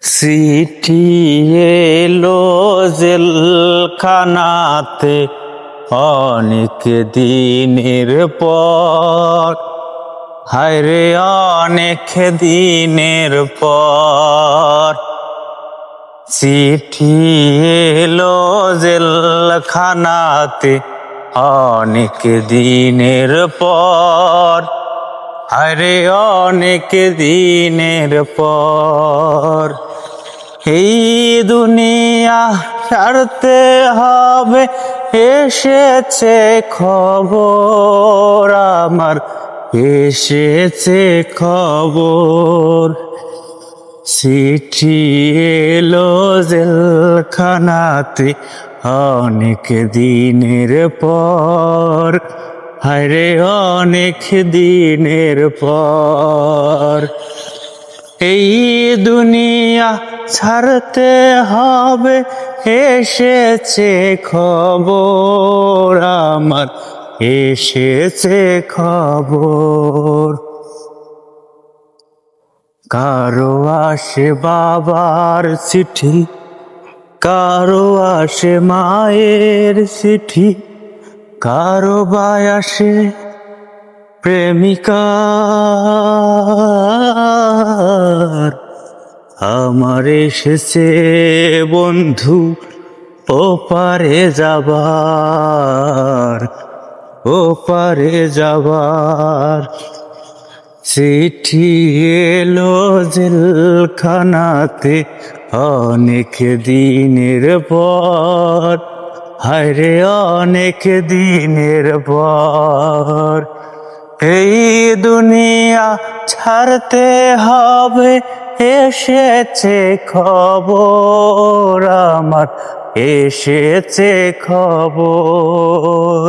চিঠি এলো জেলখানাতে অনেক দিনের পর, হায়রে অনেক দিনের পর। চিঠি এলো জেলখানাতে অনেক দিনের পর, হায়রে অনেক দিনের পর। এই দুনিয়া ছাড়তে হবে, এসেছে খবর আমার, এসেছে খবর। চিঠি এলো জেলখানাতে অনেক দিনের পর, হায়রে অনেক দিনের পর। এই দুনিয়া ছাড়তে হবে, এসেছে খবর আমার, এসেছে খবর। কারো আসে বাবার চিঠি, কারো আসে মায়ের চিঠি, কারো বা আসে প্রেমিকার। আমার এসেছে বন্ধু ওপারে যাবার, ওপারে যাবার। চিঠি এলো জেলখানাতে অনেক দিনের পর, হায়রে অনেক দিনের পর। এই দুনিয়া ছাড়তে হবে, এসেছে খবর আমার, এসেছে খবর।